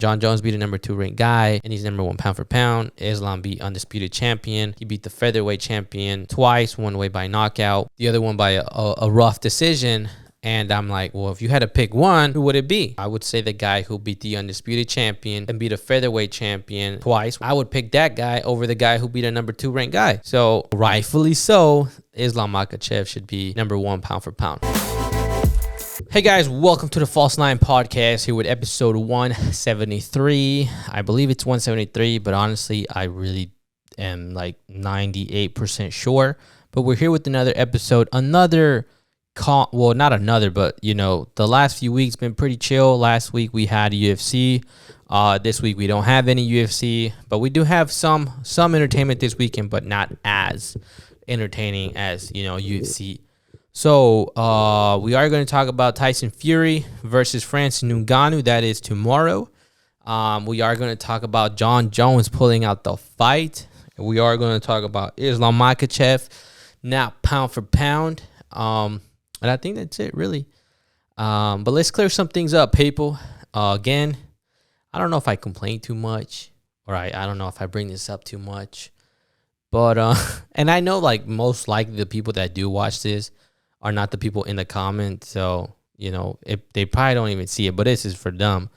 Jon Jones beat a number 2 ranked guy, and he's number 1 pound for pound. Islam beat undisputed champion. He beat the featherweight champion twice, one way by knockout, the other one by a rough decision. And I'm like, well, if you had to pick one, who would it be? I would say the guy who beat the undisputed champion and beat a featherweight champion twice. I would pick that guy over the guy who beat a number 2 ranked guy. So rightfully so, Islam Makhachev should be number 1 pound for pound. Hey guys, welcome to the False Line Podcast here with episode 173. I believe it's 173, but honestly, I really am like 98% sure. But we're here with another episode, well, not another, but you know, the last few weeks been pretty chill. Last week we had UFC. This week we don't have any UFC, but we do have some entertainment this weekend, but not as entertaining as, you know, UFC. So we are going to talk about Tyson Fury versus Francis Ngannou. That is tomorrow. We are going to talk about Jon Jones pulling out the fight. We are going to talk about Islam Makhachev, not pound for pound. And I think that's it, really. But let's clear some things up, people. Again, I don't know if I complain too much, or I don't know if I bring this up too much. But, and I know, like, most likely the people that do watch this are not the people in the comments. So, you know, if they probably don't even see it, but this is for them.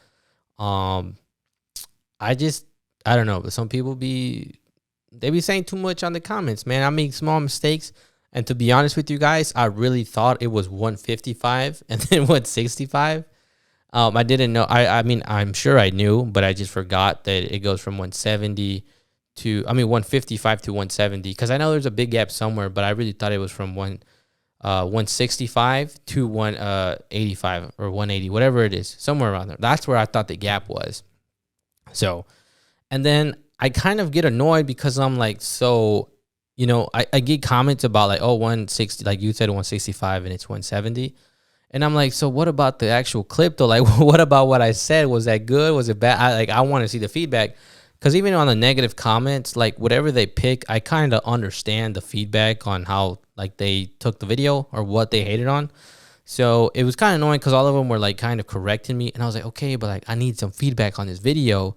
I don't know, but some people they be saying too much on the comments, man. I make small mistakes. And to be honest with you guys, I really thought it was 155 and then 165. I didn't know. I mean, I'm sure I knew, but I just forgot that it goes from 155 to 170. Because I know there's a big gap somewhere, but I really thought it was from 165 to 185 or 180, whatever it is, somewhere around there. That's where I thought the gap was. So, and then I kind of get annoyed because I'm like, so... You know, I get comments about like, oh, 160, like you said 165 and it's 170. And I'm like, so what about the actual clip though? Like, what about what I said? Was that good? Was it bad? I want to see the feedback. Because even on the negative comments, like whatever they pick, I kind of understand the feedback on how like they took the video or what they hated on. So it was kind of annoying because all of them were like kind of correcting me. And I was like, okay, but like I need some feedback on this video.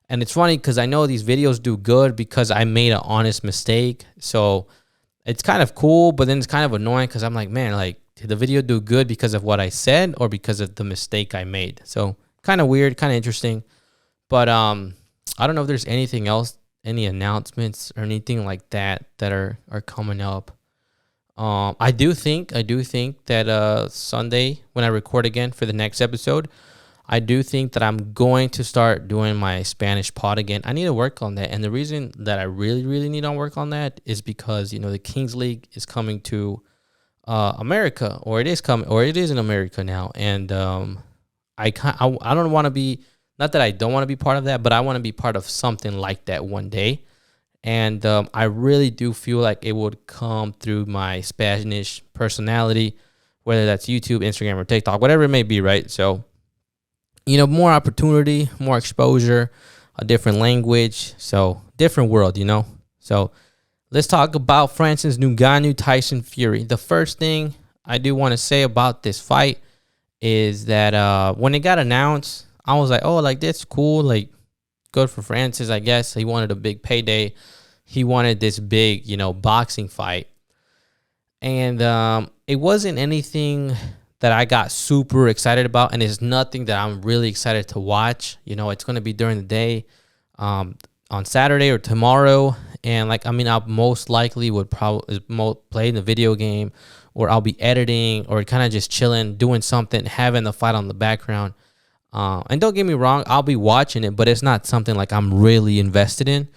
And it's funny because I know these videos do good because I made an honest mistake. So it's kind of cool, but then it's kind of annoying because I'm like, man, like, did the video do good because of what I said or because of the mistake I made? So kind of weird, kind of interesting. But I don't know if there's anything else, any announcements or anything like that are coming up. I do think that Sunday when I record again for the next episode, I do think that I'm going to start doing my Spanish pod again. I need to work on that. And the reason that I really, really need to work on that is because, you know, the Kings League is coming to America, or it is in America now. And I don't want to be, not that I don't want to be part of that, but I want to be part of something like that one day. And I really do feel like it would come through my Spanish personality, whether that's YouTube, Instagram, or TikTok, whatever it may be, right? So, you know, more opportunity, more exposure, a different language. So different world, you know. So let's talk about Francis Ngannou, Tyson Fury. The first thing I do want to say about this fight is that when it got announced, I was like, oh, like that's cool. Like good for Francis, I guess. He wanted a big payday. He wanted this big, you know, boxing fight. And it wasn't anything that I got super excited about, and it's nothing that I'm really excited to watch. You know, it's going to be during the day on Saturday or tomorrow, and like, I mean, I most likely would probably play the video game, or I'll be editing, or kind of just chilling, doing something, having the fight on the background. And don't get me wrong, I'll be watching it, but it's not something like I'm really invested in.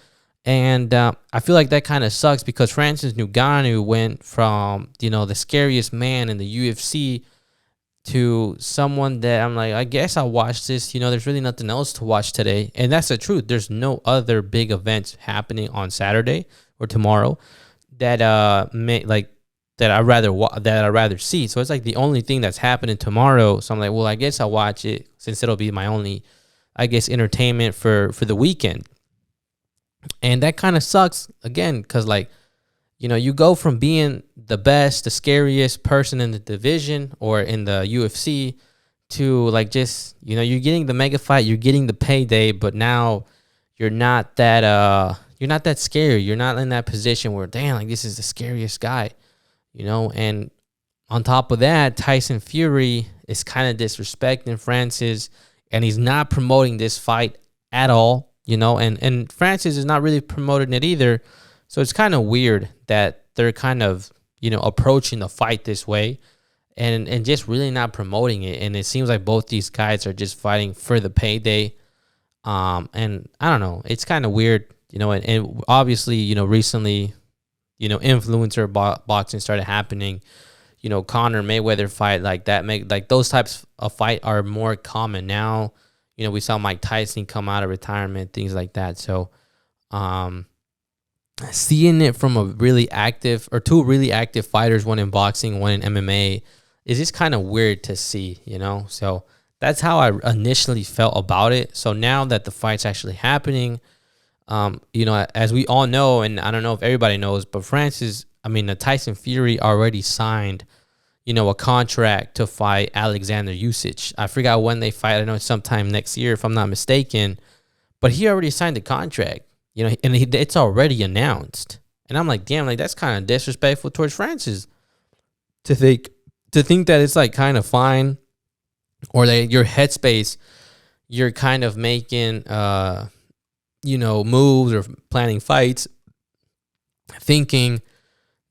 And I feel like that kind of sucks because Francis Ngannou went from, you know, the scariest man in the UFC to someone that I'm like, I guess I'll watch this. You know, there's really nothing else to watch today. And that's the truth. There's no other big events happening on Saturday or tomorrow that I'd rather see. So it's like the only thing that's happening tomorrow. So I'm like, well, I guess I'll watch it since it'll be my only, I guess, entertainment for the weekend. And that kind of sucks again, because like, you know, you go from being the best, the scariest person in the division or in the UFC to like just, you know, you're getting the mega fight, you're getting the payday, but now you're not that scary. You're not in that position where, damn, like this is the scariest guy, you know. And on top of that, Tyson Fury is kind of disrespecting Francis, and he's not promoting this fight at all, you know. And Francis is not really promoting it either. So it's kind of weird that they're kind of, you know, approaching the fight this way and just really not promoting it. And it seems like both these guys are just fighting for the payday. And I don't know, it's kind of weird, you know. And obviously, you know, recently, you know, influencer boxing started happening. You know, Conor Mayweather fight, like that, like those types of fight are more common now. You know, we saw Mike Tyson come out of retirement, things like that. So, seeing it from a really active, or two really active fighters, one in boxing, one in MMA, is just kind of weird to see, you know. So that's how I initially felt about it. So now that the fight's actually happening, you know, as we all know, and I don't know if everybody knows, but the Tyson Fury already signed, you know, a contract to fight Alexander Usyk. I forgot when they fight. I know it's sometime next year, if I'm not mistaken. But he already signed the contract, you know, and it's already announced. And I'm like, damn, like that's kind of disrespectful towards Francis to think that it's like kind of fine, or that your headspace, you're kind of making, you know, moves or planning fights, thinking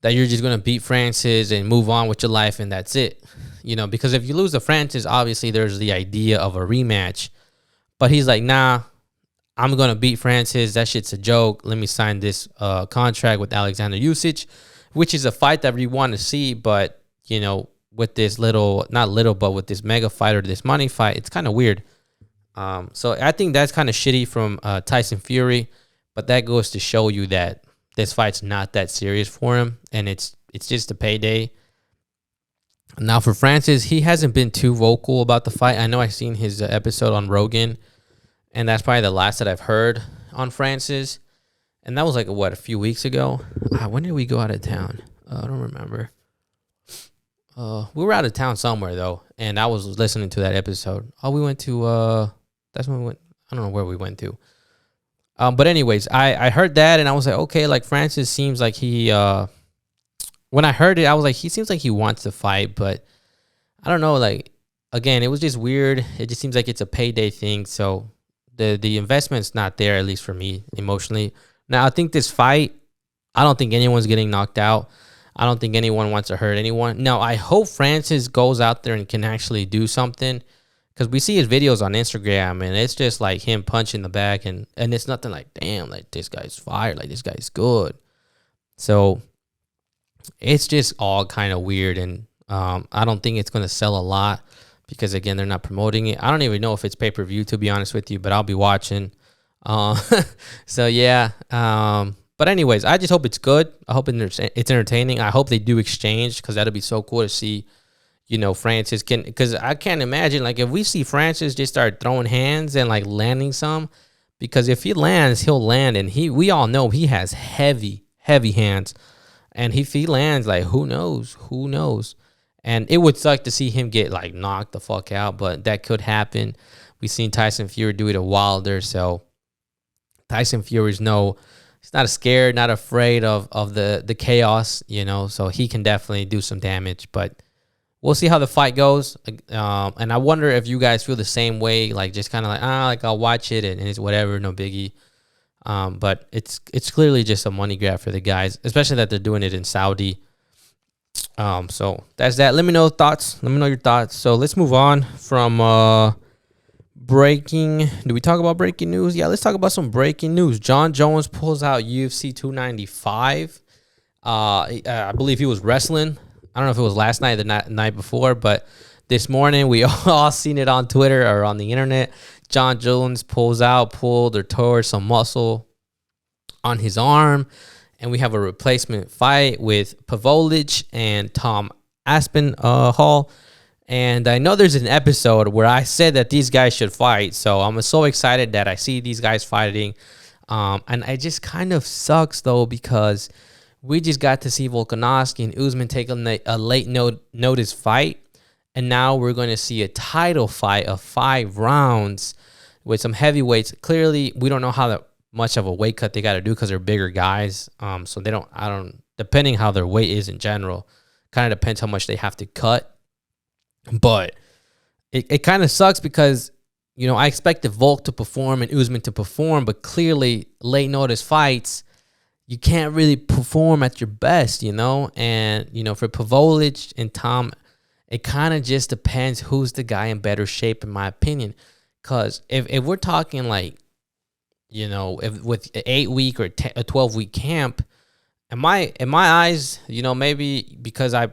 that you're just going to beat Francis and move on with your life and that's it. You know, because if you lose to Francis, obviously there's the idea of a rematch. But he's like, nah, I'm going to beat Francis. That shit's a joke. Let me sign this contract with Alexander Usyk, which is a fight that we want to see. But, you know, with this with this mega fight or this money fight, it's kind of weird. So I think that's kind of shitty from Tyson Fury. But that goes to show you that this fight's not that serious for him, and it's just a payday. Now for Francis, he hasn't been too vocal about the fight. I know I've seen his episode on Rogan, and that's probably the last that I've heard on Francis. And that was like, a few weeks ago? When did we go out of town? I don't remember. We were out of town somewhere, though, and I was listening to that episode. Oh, we went to, that's when we went, I don't know where we went to. But anyways, I heard that, and I was like, okay, like Francis seems like he, when I heard it, I was like, he seems like he wants to fight, but I don't know, like, again, it was just weird. It just seems like it's a payday thing, so the investment's not there, at least for me, emotionally. Now, I think this fight, I don't think anyone's getting knocked out. I don't think anyone wants to hurt anyone. Now, I hope Francis goes out there and can actually do something, because we see his videos on Instagram, and it's just like him punching the bag, and it's nothing like, damn, like this guy's fire, like this guy's good. So it's just all kind of weird, and I don't think it's going to sell a lot because, again, they're not promoting it. I don't even know if it's pay-per-view, to be honest with you, but I'll be watching. So, yeah. But anyways, I just hope it's good. I hope it's entertaining. I hope they do exchange, because that'll be so cool to see. You know, Francis can, because I can't imagine, like, if we see Francis just start throwing hands and like landing some, because if he lands, he'll land, and we all know he has heavy hands, and if he lands, like, who knows, and it would suck to see him get like knocked the fuck out, but that could happen. We've seen Tyson Fury do it to Wilder, so Tyson Fury's he's not scared, not afraid of the chaos, you know, so he can definitely do some damage, but we'll see how the fight goes. And I wonder if you guys feel the same way, like just kind of like I'll watch it and it's whatever, no biggie. But it's clearly just a money grab for the guys, especially that they're doing it in Saudi. So that's that. Let me know thoughts. Let me know your thoughts. So let's move on from breaking. Do we talk about breaking news? Yeah, let's talk about some breaking news. Jon Jones pulls out UFC 295. I believe he was wrestling. I don't know if it was last night or the night before, but this morning we all seen it on Twitter or on the internet. Jon Jones pulled or tore some muscle on his arm, and we have a replacement fight with Pavlovich and Tom Aspinall. And I know there's an episode where I said that these guys should fight, so I'm so excited that I see these guys fighting. And it just kind of sucks, though, because we just got to see Volkanovski and Usman take a late notice fight, And now we're going to see a title fight of 5 rounds with some heavyweights. Clearly, we don't know how much of a weight cut they got to do because they're bigger guys. So they don't, depending how their weight is in general, kind of depends how much they have to cut. But it kind of sucks because, you know, I expected Volk to perform and Usman to perform, but clearly late notice fights, you can't really perform at your best, you know? And, you know, for Pavlovich and Tom, it kind of just depends who's the guy in better shape, in my opinion. Because if we're talking like, you know, if with an 8-week or a 12-week camp, in my eyes, you know, maybe because I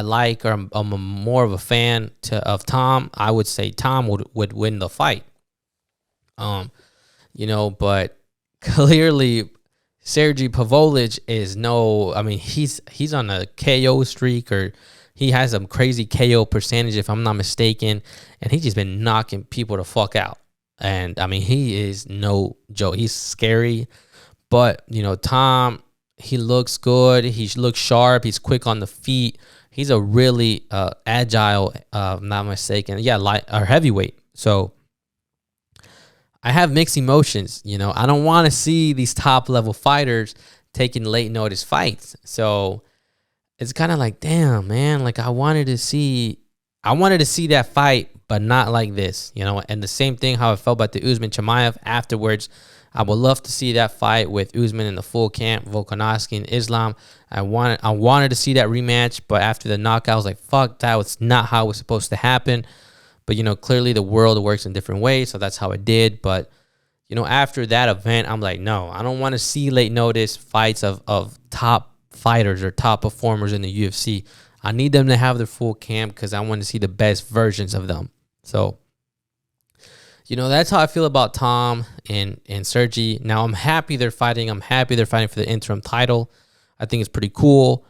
like, or I'm more of a fan of Tom, I would say Tom would win the fight. You know, but clearly Sergei Pavlovich is he's on a KO streak, or he has some crazy KO percentage, if I'm not mistaken, and he's just been knocking people the fuck out. And I mean, he is no joke. He's scary, but you know, Tom, he looks good. He looks sharp. He's quick on the feet. He's a really agile, not mistaken, heavyweight. So I have mixed emotions. You know, I don't want to see these top level fighters taking late notice fights. So it's kind of like, damn, man. Like I wanted to see that fight, but not like this. You know, and the same thing how I felt about the Usman Chimaev afterwards. I would love to see that fight with Usman in the full camp, Volkanovski and Islam. I wanted to see that rematch, but after the knockout, I was like, fuck, that was not how it was supposed to happen. But, you know, clearly the world works in different ways, so that's how it did. But, you know, after that event, I'm like, no, I don't want to see late notice fights of top fighters or top performers in the UFC. I need them to have their full camp because I want to see the best versions of them. So, you know, that's how I feel about Tom and Sergey. Now, I'm happy they're fighting. I'm happy they're fighting for the interim title. I think it's pretty cool.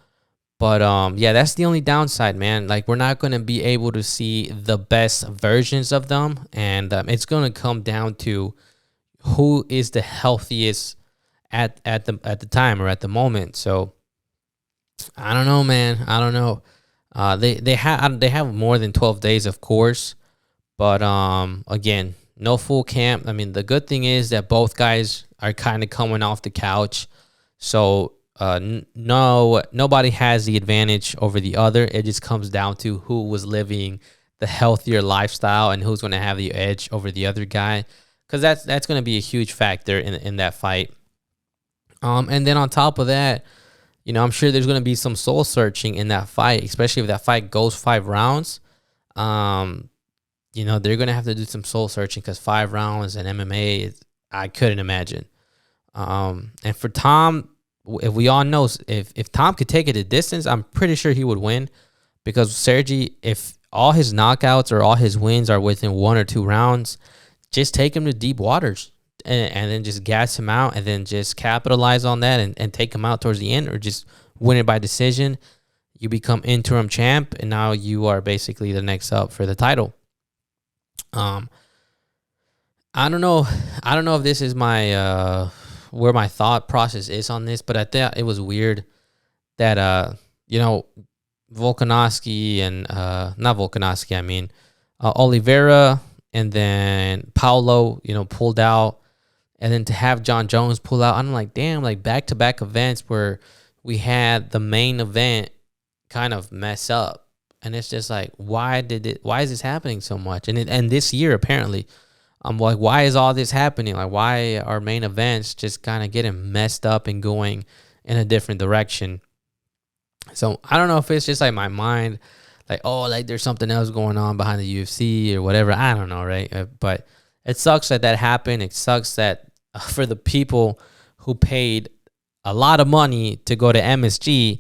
But, yeah, that's the only downside, man. Like, we're not going to be able to see the best versions of them. And it's going to come down to who is the healthiest at the time or at the moment. So, I don't know, man. I don't know. They have more than 12 days, of course. But, again, no full camp. I mean, the good thing is that both guys are kind of coming off the couch. So, nobody has the advantage over the other. It just comes down to who was living the healthier lifestyle and who's going to have the edge over the other guy. Because that's going to be a huge factor in that fight. And then on top of that, you know, I'm sure there's going to be some soul searching in that fight, especially if that fight goes 5 rounds. You know, they're going to have to do some soul searching because 5 rounds in MMA, I couldn't imagine. And for Tom, if we all know, if Tom could take it a distance, I'm pretty sure he would win because Sergey, if all his knockouts or all his wins are within 1 or 2 rounds, just take him to deep waters and then just gas him out and then just capitalize on that and take him out towards the end or just win it by decision. You become interim champ and now you are basically the next up for the title. I don't know if this is my where my thought process is on this, but I thought it was weird that you know, Volkanovski and not Volkanovski, I mean Oliveira and then Paulo, you know, pulled out, and then to have Jon Jones pull out, I'm like, damn, like back-to-back events where we had the main event kind of mess up. And it's just like, why is this happening so much? And this year, apparently, I'm like, why is all this happening? Like, why are main events just kind of getting messed up and going in a different direction? So I don't know if it's just like my mind, like, oh, like there's something else going on behind the UFC or whatever. I don't know, right? But it sucks that happened. It sucks that for the people who paid a lot of money to go to MSG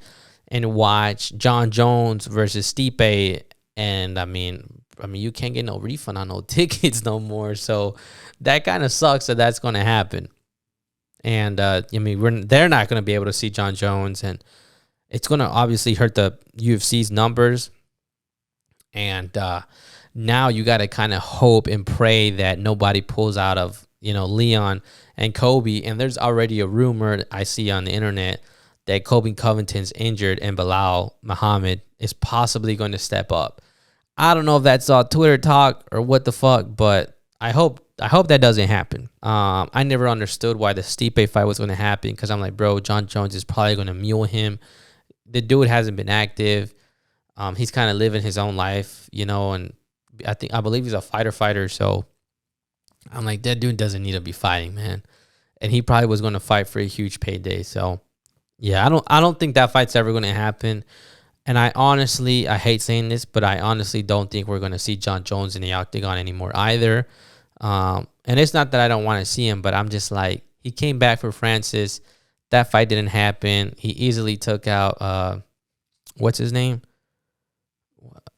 and watch Jon Jones versus Stipe, and I mean, you can't get no refund on no tickets no more. So that kind of sucks that that's going to happen. And I mean, they're not going to be able to see Jon Jones, and it's going to obviously hurt the UFC's numbers. And now you got to kind of hope and pray that nobody pulls out of, you know, Leon and Kobe. And there's already a rumor I see on the internet that Kobe Covington's injured and Bilal Muhammad is possibly going to step up. I don't know if that's all Twitter talk or what the fuck, but I hope that doesn't happen. I never understood why the Stipe fight was going to happen, because I'm like, bro, Jon Jones is probably going to mule him. The dude hasn't been active. He's kind of living his own life, you know, and I believe he's a fighter. So I'm like, that dude doesn't need to be fighting, man. And he probably was going to fight for a huge payday. So yeah, I don't think that fight's ever going to happen. And I hate saying this, but I honestly don't think we're going to see Jon Jones in the octagon anymore either. And it's not that I don't want to see him, but I'm just like, he came back for Francis. That fight didn't happen. He easily took out, what's his name?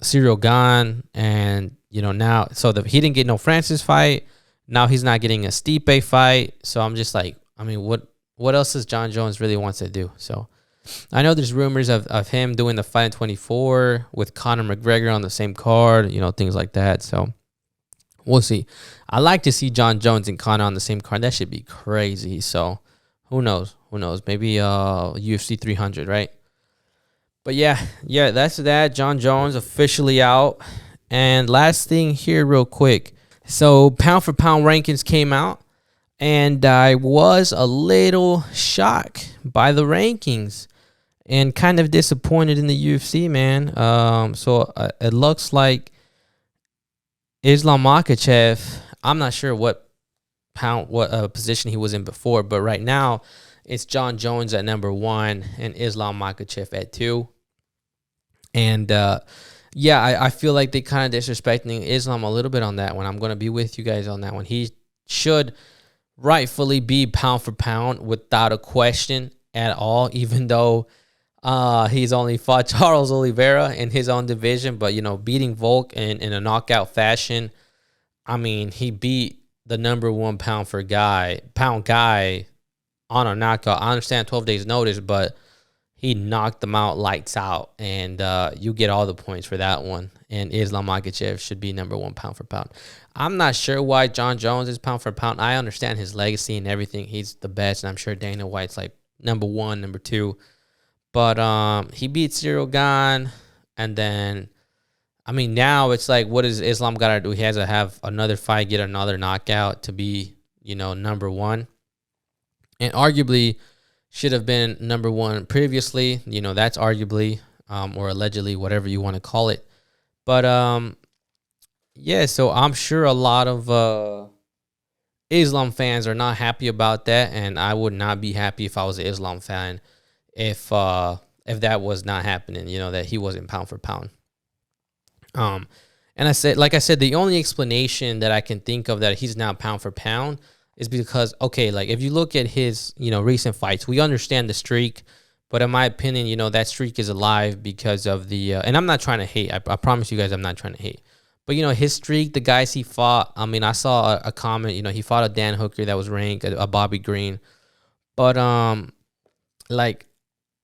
Cyril Gane. And, you know, now, so he didn't get no Francis fight. Now he's not getting a Stipe fight. So I'm just like, I mean, what else does Jon Jones really wants to do? So I know there's rumors of him doing the fight in 24 with Conor McGregor on the same card, you know, things like that. So we'll see. I like to see Jon Jones and Conor on the same card. That should be crazy. So who knows? Maybe UFC 300, right? But yeah, that's that. Jon Jones officially out. And last thing here real quick. So pound for pound rankings came out, and I was a little shocked by the rankings and kind of disappointed in the UFC, man. So it looks like Islam Makhachev, I'm not sure what position he was in before, but right now it's Jon Jones at number 1 and Islam Makhachev at 2. And yeah, I feel like they kind of disrespecting Islam a little bit on that one. I'm going to be with you guys on that one. He should rightfully be pound for pound without a question at all, even though he's only fought Charles Oliveira in his own division. But, you know, beating Volk in a knockout fashion, I mean, he beat the number 1 pound guy on a knockout. I understand 12 days notice, but he knocked them out lights out, and you get all the points for that one. And Islam Makhachev should be number 1 pound for pound. I'm not sure why Jon Jones is pound for pound. I understand his legacy and everything. He's the best, and I'm sure Dana White's like number 1, number 2. But he beat Cyril Gane, and then, I mean, now it's like, what does Islam got to do? He has to have another fight, get another knockout to be, you know, number 1. And arguably should have been number 1 previously. You know, that's arguably or allegedly, whatever you want to call it. But yeah, so I'm sure a lot of Islam fans are not happy about that, and I would not be happy if I was an Islam fan if that was not happening, you know, that he wasn't pound for pound. And like I said, the only explanation that I can think of that he's now pound for pound is because, okay, like if you look at his, you know, recent fights, we understand the streak, but in my opinion, you know, that streak is alive because of the, and I'm not trying to hate, I promise you guys I'm not trying to hate, but, you know, his streak, the guys he fought, I mean, I saw a comment, you know, he fought a Dan Hooker that was ranked, a Bobby Green, but, like,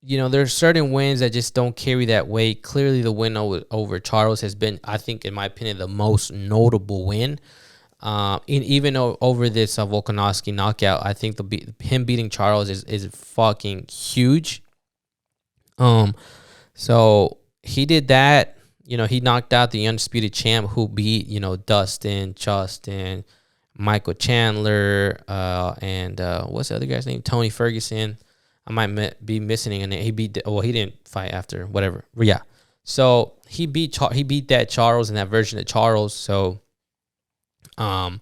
you know, there's certain wins that just don't carry that weight. Clearly the win over Charles has been, I think, in my opinion, the most notable win. Even over this Volkanovski knockout, I think him beating Charles is fucking huge. So he did that. You know, he knocked out the undisputed champ who beat, you know, Dustin, Justin, Michael Chandler, and what's the other guy's name? Tony Ferguson. I might be missing a name. He didn't fight after, whatever. But yeah. So he beat that Charles and that version of Charles. So, and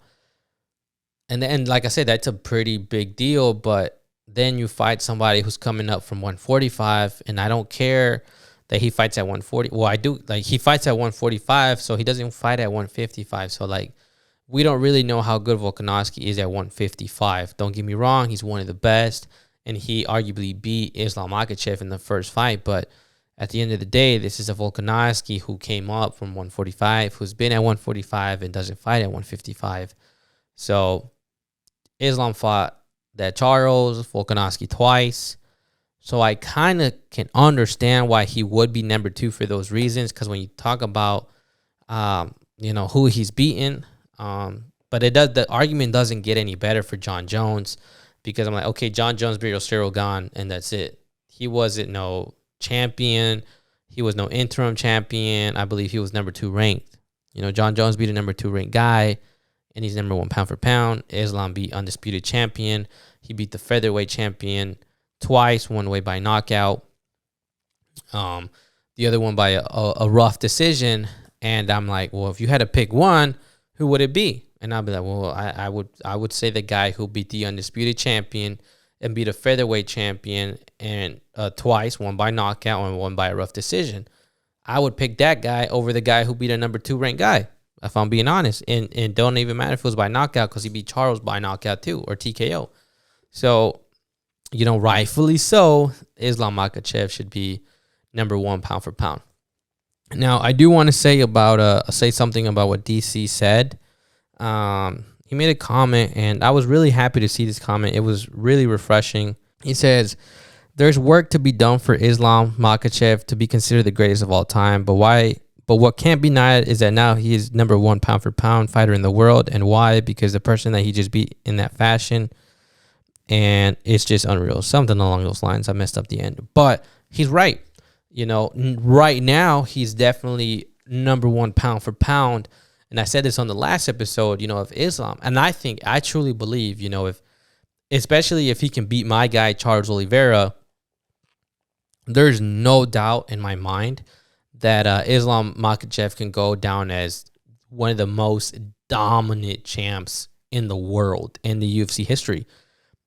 then, like I said, that's a pretty big deal. But then you fight somebody who's coming up from 145, and I don't care that he fights at 140. Well, I do. Like, he fights at 145, so he doesn't fight at 155. So, like, we don't really know how good Volkanovski is at 155. Don't get me wrong. He's one of the best, and he arguably beat Islam Makhachev in the first fight. But at the end of the day, this is a Volkanovski who came up from 145, who's been at 145 and doesn't fight at 155. So Islam fought that Charles, Volkanovski twice. So I kind of can understand why he would be number 2 for those reasons. Because when you talk about, you know, who he's beaten, but the argument doesn't get any better for Jon Jones. Because I'm like, okay, Jon Jones beat Cyril Gane, and that's it. He wasn't no champion. He was no interim champion. I believe he was number 2 ranked. Jon Jones beat a number 2 ranked guy, and he's number 1 pound for pound. Islam beat undisputed champion. He beat the featherweight champion twice, one way by knockout. The other one by a rough decision. And I'm like, well, if you had to pick one, who would it be? And I'll be like, well, I would say the guy who beat the undisputed champion and beat a featherweight champion and twice, one by knockout and one by a rough decision. I would pick that guy over the guy who beat a number 2 ranked guy, if I'm being honest. And don't even matter if it was by knockout, because he beat Charles by knockout too, or TKO. So, rightfully so, Islam Makhachev should be number 1 pound for pound. Now, I do want to say something about what DC said. He made a comment, and I was really happy to see this comment. It was really refreshing. He says, "There's work to be done for Islam Makhachev to be considered the greatest of all time. But what can't be denied is that now he is number 1 pound for pound fighter in the world. And why? Because the person that he just beat in that fashion, and it's just unreal." Something along those lines. I messed up the end, but he's right. Right now he's definitely number 1 pound for pound. And I said this on the last episode, of Islam. And I truly believe, especially if he can beat my guy, Charles Oliveira, there's no doubt in my mind that Islam Makhachev can go down as one of the most dominant champs in the world, in the UFC history.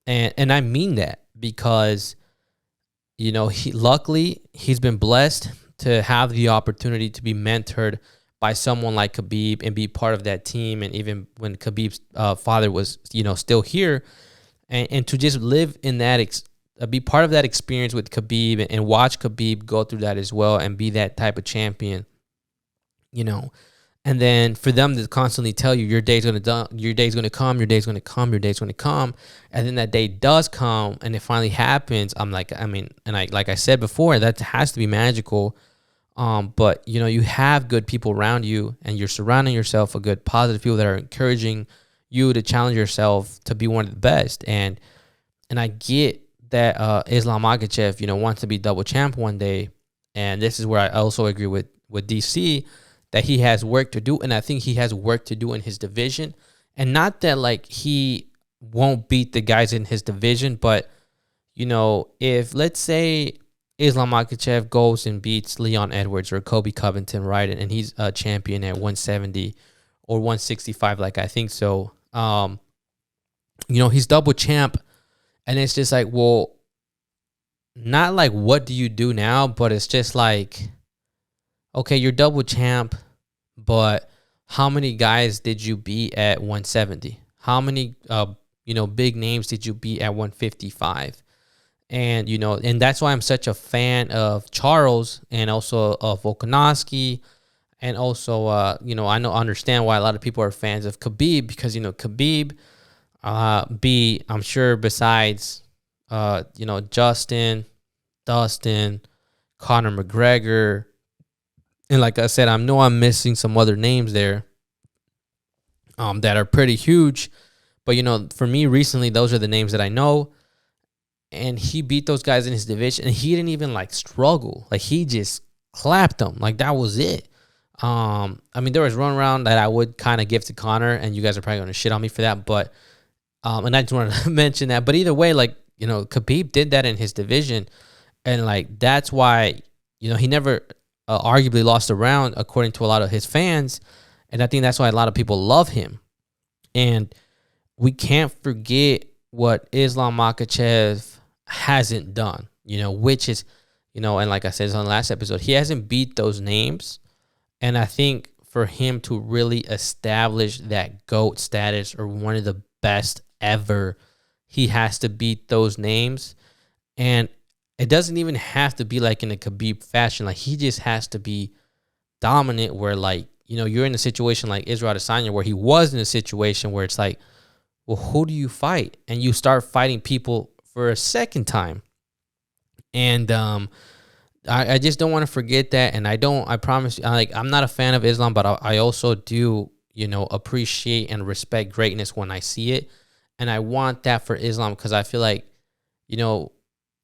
And I mean that because, luckily he's been blessed to have the opportunity to be mentored by someone like Khabib and be part of that team. And even when Khabib's father was, still here, and to just live in that, be part of that experience with Khabib and watch Khabib go through that as well and be that type of champion, and then for them to constantly tell you your day's going to come, your day's going to come. And then that day does come and it finally happens. Like I said before, that has to be magical. But you have good people around you, and you're surrounding yourself with good, positive people that are encouraging you to challenge yourself to be one of the best. And I get that Islam Makhachev, wants to be double champ one day. And this is where I also agree with DC that he has work to do. And I think he has work to do in his division. And not that he won't beat the guys in his division, but if let's say Islam Makhachev goes and beats Leon Edwards or Kobe Covington, right? And he's a champion at 170 or 165, I think so. He's double champ. And it's just well, not what do you do now? But it's just okay, you're double champ, but how many guys did you beat at 170? How many, big names did you beat at 155? And, and that's why I'm such a fan of Charles and also of Volkanovski. And also, I understand why a lot of people are fans of Khabib because, Khabib, I'm sure besides, Justin, Dustin, Conor McGregor, and like I said, I know I'm missing some other names there that are pretty huge. But, for me recently, those are the names that I know. And he beat those guys in his division, and he didn't even struggle. He just clapped them. That was it. There was one round that I would kind of give to Conor, and you guys are probably going to shit on me for that. But, and I just wanted to mention that. But either way, Khabib did that in his division. And that's why, he never arguably lost a round according to a lot of his fans. And I think that's why a lot of people love him. And we can't forget what Islam Makhachev hasn't done, which is, and like I said on the last episode, he hasn't beat those names. And I think for him to really establish that GOAT status or one of the best ever, he has to beat those names. And it doesn't even have to be in a Khabib fashion. He just has to be dominant where you're in a situation like Israel Adesanya where he was in a situation where it's well, who do you fight? And you start fighting people for a second time. And I just don't want to forget that. And I promise you, I'm not a fan of Islam, but I also do, appreciate and respect greatness when I see it. And I want that for Islam because I feel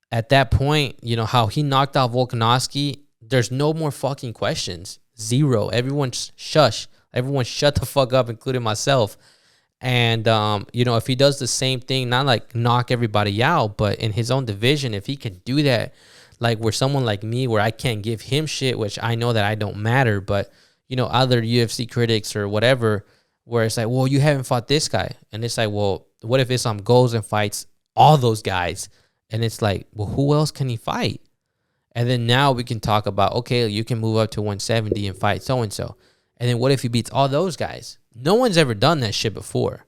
at that point, how he knocked out Volkanovski, there's no more fucking questions. Zero. Everyone's shush. Everyone shut the fuck up, including myself. And you know, if he does the same thing, not like knock everybody out, but in his own division, if he can do that, like where someone like me, where I can't give him shit, which I know that I don't matter, but you know, other UFC critics or whatever, where it's like, well, you haven't fought this guy, and it's like, well, what if Islam goes and fights all those guys, and it's like, well, who else can he fight? And then now we can talk about, okay, you can move up to 170 and fight so and so, and then what if he beats all those guys? No one's ever done that shit before.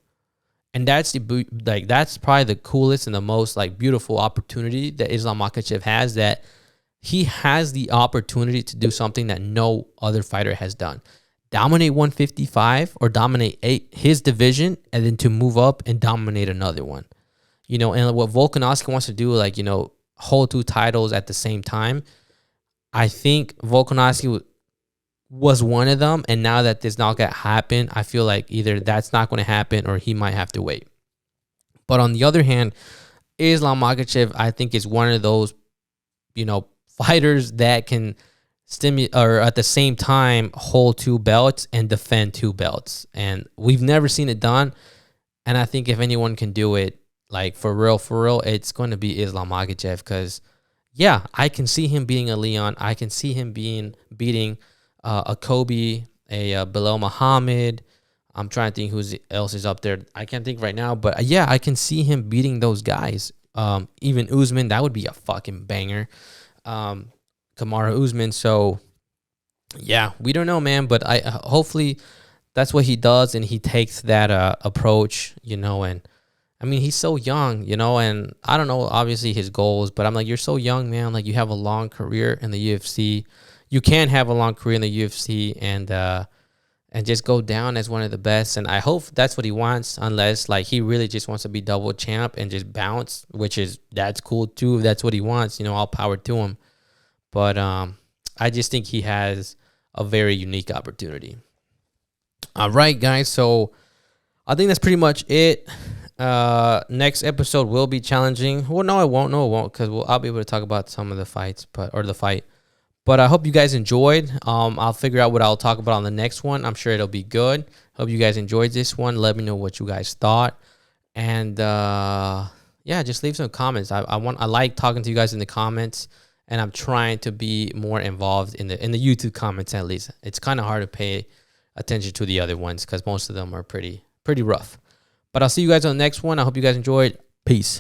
And that's that's probably the coolest and the most like beautiful opportunity that Islam Makhachev has, that he has the opportunity to do something that no other fighter has done. Dominate 155 or dominate his division, and then to move up and dominate another one. You know, and what Volkanovski wants to do, like, you know, hold 2 titles at the same time. I think Volkanovski was one of them, and now that this not gonna happen, I feel like either that's not going to happen or he might have to wait. But on the other hand, Islam Makhachev, I think, is one of those, you know, fighters that can stimulate or at the same time hold 2 belts and defend 2 belts, and we've never seen it done. And I think if anyone can do it, like for real, it's going to be Islam Makhachev, because yeah, I can see him beating a Leon, I can see him beating a Kobe, a Bilal Muhammad. I'm trying to think who else is up there. I can't think right now, but yeah, I can see him beating those guys. Even Usman, that would be a fucking banger. Kamaru Usman. So yeah, we don't know, man, but I hopefully that's what he does, and he takes that approach, you know. And I mean, he's so young, you know, and I don't know obviously his goals, but I'm like, you're so young, man. Like, you have a long career in the UFC. You can have a long career in the UFC and just go down as one of the best. And I hope that's what he wants, unless like he really just wants to be double champ and just bounce, that's cool too. If that's what he wants, you know, all power to him. But I just think he has a very unique opportunity. All right, guys. So I think that's pretty much it. Next episode will be challenging. Well, no, it won't. No, it won't, because I'll be able to talk about some of the fights, or the fight. But I hope you guys enjoyed. I'll figure out what I'll talk about on the next one. I'm sure it'll be good. Hope you guys enjoyed this one. Let me know what you guys thought. And yeah, just leave some comments. I like talking to you guys in the comments, and I'm trying to be more involved in the YouTube comments at least. It's kind of hard to pay attention to the other ones because most of them are pretty rough. But I'll see you guys on the next one. I hope you guys enjoyed. Peace.